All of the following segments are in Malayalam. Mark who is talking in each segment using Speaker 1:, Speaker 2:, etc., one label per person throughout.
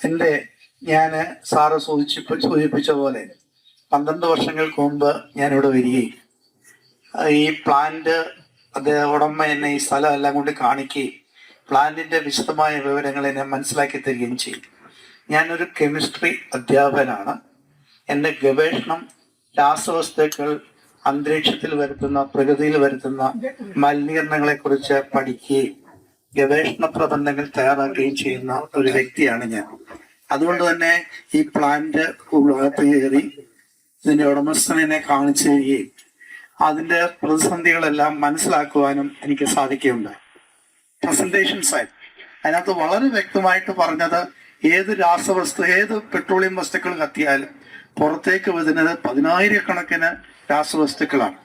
Speaker 1: എൻ്റെ ഞാന് സാറ് സൂചിപ്പിച്ച പോലെ 12 വർഷങ്ങൾക്ക് മുമ്പ് ഞാനിവിടെ വരികയും ഈ പ്ലാന്റ് ഉടമ എന്നെ ഈ സ്ഥലം എല്ലാം കൊണ്ട് കാണിക്കുകയും പ്ലാന്റിന്റെ വിശദമായ വിവരങ്ങൾ എന്നെ മനസ്സിലാക്കി തരികയും ചെയ്യും. ഞാനൊരു കെമിസ്ട്രി അധ്യാപകനാണ്. എൻ്റെ ഗവേഷണം രാസവസ്തുക്കൾ അന്തരീക്ഷത്തിൽ വരുത്തുന്ന, പ്രകൃതിയിൽ വരുത്തുന്ന മലിനീകരണങ്ങളെ കുറിച്ച് പഠിക്കുകയും ഗവേഷണ പ്രബന്ധങ്ങൾ തയ്യാറാക്കുകയും ചെയ്യുന്ന ഒരു വ്യക്തിയാണ് ഞാൻ. അതുകൊണ്ട് തന്നെ ഈ പ്ലാന്റ് കയറി ഇതിന്റെ ഉടമസ്ഥനെ കാണിച്ചു തരികയും അതിന്റെ പ്രതിസന്ധികളെല്ലാം മനസ്സിലാക്കുവാനും എനിക്ക് സാധിക്കുകയുണ്ടായി. പ്രസന്റേഷൻ സൈഡ് അതിനകത്ത് വളരെ വ്യക്തമായിട്ട് പറഞ്ഞത്, ഏത് രാസവസ്തു, ഏത് പെട്രോളിയം വസ്തുക്കൾ കത്തിയാലും പുറത്തേക്ക് വരുന്നത് 10,000-കണക്കിന് രാസവസ്തുക്കളാണ്.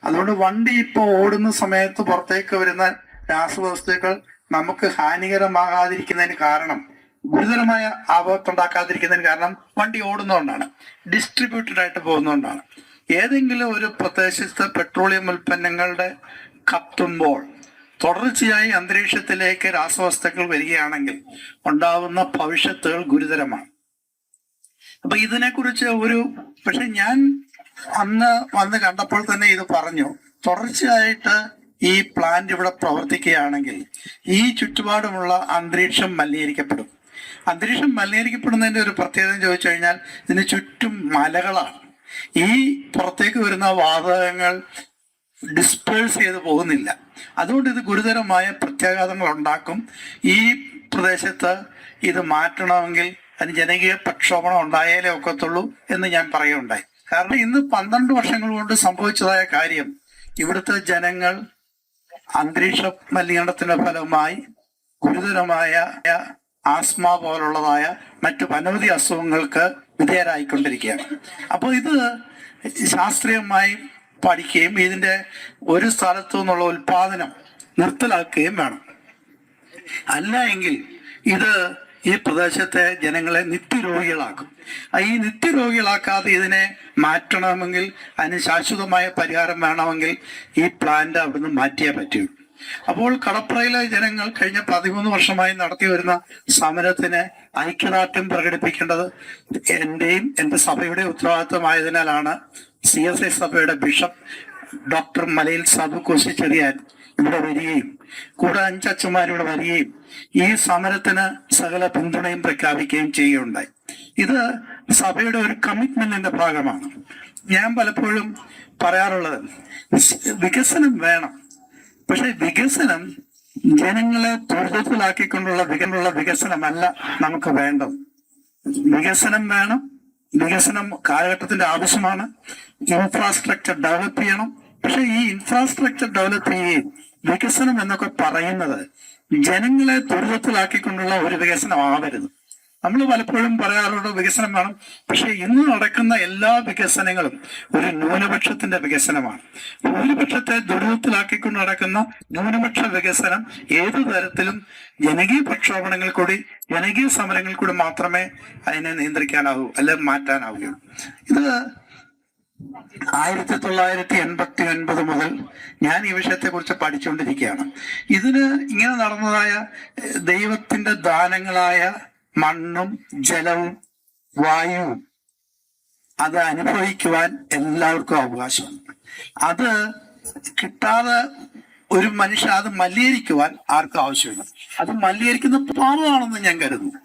Speaker 1: അതുകൊണ്ട് വണ്ടി ഇപ്പോൾ ഓടുന്ന സമയത്ത് പുറത്തേക്ക് വരുന്ന രാസവസ്തുക്കൾ നമുക്ക് ഹാനികരമാകാതിരിക്കുന്നതിന് കാരണം, ഗുരുതരമായ ആപത്തുണ്ടാക്കാതിരിക്കുന്നതിന് കാരണം വണ്ടി ഓടുന്നതുകൊണ്ടാണ്, ഡിസ്ട്രിബ്യൂട്ടഡ് ആയിട്ട് പോകുന്നതുകൊണ്ടാണ്. ഏതെങ്കിലും ഒരു പ്രദേശത്ത് പെട്രോളിയം ഉൽപ്പന്നങ്ങളുടെ കത്തുമ്പോൾ തുടർച്ചയായി അന്തരീക്ഷത്തിലേക്ക് രാസവസ്തുക്കൾ വരികയാണെങ്കിൽ ഉണ്ടാവുന്ന ഭവിഷ്യത്തുകൾ ഗുരുതരമാണ്. അപ്പൊ ഇതിനെക്കുറിച്ച് പക്ഷെ ഞാൻ അന്ന് വന്ന് കണ്ടപ്പോൾ തന്നെ ഇത് പറഞ്ഞു, തുടർച്ചയായിട്ട് ഈ പ്ലാന്റ് ഇവിടെ പ്രവർത്തിക്കുകയാണെങ്കിൽ ഈ ചുറ്റുപാടുമുള്ള അന്തരീക്ഷം മലിനീകരിക്കപ്പെടും. അന്തരീക്ഷം മലിനീകരിക്കപ്പെടുന്നതിന്റെ ഒരു പ്രത്യേകത ചോദിച്ചു കഴിഞ്ഞാൽ, ഇതിന് ചുറ്റും മലകളാണ്. ഈ പുറത്തേക്ക് വരുന്ന വാതകങ്ങൾ ഡിസ്പേഴ്സ് ചെയ്ത് പോകുന്നില്ല. അതുകൊണ്ട് ഇത് ഗുരുതരമായ പ്രത്യാഘാതങ്ങൾ ഉണ്ടാക്കും. ഈ പ്രദേശത്ത് ഇത് മാറ്റണമെങ്കിൽ അതിന് ജനകീയ പ്രക്ഷോഭണം ഉണ്ടായാലേ ഒക്കത്തുള്ളൂ എന്ന് ഞാൻ പറയുകയുണ്ടായി. കാരണം ഇന്ന് 12 വർഷങ്ങൾ കൊണ്ട് സംഭവിച്ചതായ കാര്യം, ഇവിടുത്തെ ജനങ്ങൾ അന്തരീക്ഷ മലിനീകരണത്തിന്റെ ഫലമായി ഗുരുതരമായ ആസ്മ പോലുള്ളതായ മറ്റു അനവധി അസുഖങ്ങൾക്ക് വിധേയരായിക്കൊണ്ടിരിക്കുകയാണ്. അപ്പോൾ ഇത് ശാസ്ത്രീയമായി പഠിക്കുകയും ഇതിന്റെ ഒരു സ്ഥലത്തു നിന്നുള്ള ഉൽപാദനം നിർത്തലാക്കുകയും വേണം. അല്ല എങ്കിൽ ഇത് ഈ പ്രദേശത്തെ ജനങ്ങളെ നിത്യരോഗികളാക്കും. ഈ നിത്യരോഗികളാക്കാതെ ഇതിനെ മാറ്റണമെങ്കിൽ, അതിന് ശാശ്വതമായ പരിഹാരം വേണമെങ്കിൽ ഈ പ്ലാന്റ് അവിടുന്ന് മാറ്റിയേ പറ്റൂ. അപ്പോൾ കടപ്രയിലെ ജനങ്ങൾ കഴിഞ്ഞ 13 വർഷമായി നടത്തി വരുന്ന സമരത്തിന് ഐക്യദാർഢ്യം പ്രകടിപ്പിക്കേണ്ടത് എന്റെയും എന്റെ സഭയുടെ ഉത്തരവാദിത്വമായതിനാലാണ് CSI സഭയുടെ ബിഷപ്പ് ഡോക്ടർ മലയിൽ സാബു കോശിച്ചെറിയാൻ ഇവിടെ വരികയും കൂടെ 5 അച്ഛന്മാരിവിടെ വരികയും ഈ സമരത്തിന് സകല പിന്തുണയും പ്രഖ്യാപിക്കുകയും ചെയ്യുകയുണ്ടായി. ഇത് സഭയുടെ ഒരു കമ്മിറ്റ്മെന്റിന്റെ ഭാഗമാണ്. ഞാൻ പലപ്പോഴും പറയാറുള്ളത്, വികസനം വേണം, പക്ഷെ വികസനം ജനങ്ങളെ ത്വരിതത്തിലാക്കിക്കൊണ്ടുള്ള വികസനമല്ല നമുക്ക് വേണ്ടത്. വികസനം വേണം, വികസനം കാലഘട്ടത്തിന്റെ ആവശ്യമാണ്. ഇൻഫ്രാസ്ട്രക്ചർ ഡെവലപ്പ് ചെയ്യണം. പക്ഷെ ഈ ഇൻഫ്രാസ്ട്രക്ചർ ഡെവലപ്പ് ചെയ്യുകയും വികസനം എന്നൊക്കെ പറയുന്നത് ജനങ്ങളെ ത്വരിതത്തിലാക്കിക്കൊണ്ടുള്ള ഒരു വികസനം ആവരുത്. നമ്മൾ പലപ്പോഴും പറയാറുണ്ട് വികസനം വേണം, പക്ഷെ ഇന്ന് നടക്കുന്ന എല്ലാ വികസനങ്ങളും ഒരു ന്യൂനപക്ഷത്തിന്റെ വികസനമാണ്. ഭൂരിപക്ഷത്തെ ദുരിതത്തിലാക്കിക്കൊണ്ട് നടക്കുന്ന ന്യൂനപക്ഷ വികസനം ഏതു തരത്തിലും ജനകീയ പ്രക്ഷോഭണങ്ങൾ കൂടി, ജനകീയ സമരങ്ങൾ കൂടി മാത്രമേ അതിനെ നിയന്ത്രിക്കാനാവൂ, അല്ലെങ്കിൽ മാറ്റാനാവുകയുള്ളൂ. ഇത് 1989 മുതൽ ഞാൻ ഈ വിഷയത്തെ കുറിച്ച് പഠിച്ചുകൊണ്ടിരിക്കുകയാണ്. ഇതിന് ഇങ്ങനെ നടന്നതായ ദൈവത്തിന്റെ ദാനങ്ങളായ മണ്ണും ജലവും വായുവും അത് അനുഭവിക്കുവാൻ എല്ലാവർക്കും അവകാശമുണ്ട്. അത് കിട്ടാതെ ഒരു മനുഷ്യൻ അത് മലിനീകരിക്കുവാൻ ആർക്കും ആവശ്യമില്ല. അത് മലിനീകരിക്കുന്ന പാപമാണെന്ന് ഞാൻ കരുതുന്നു.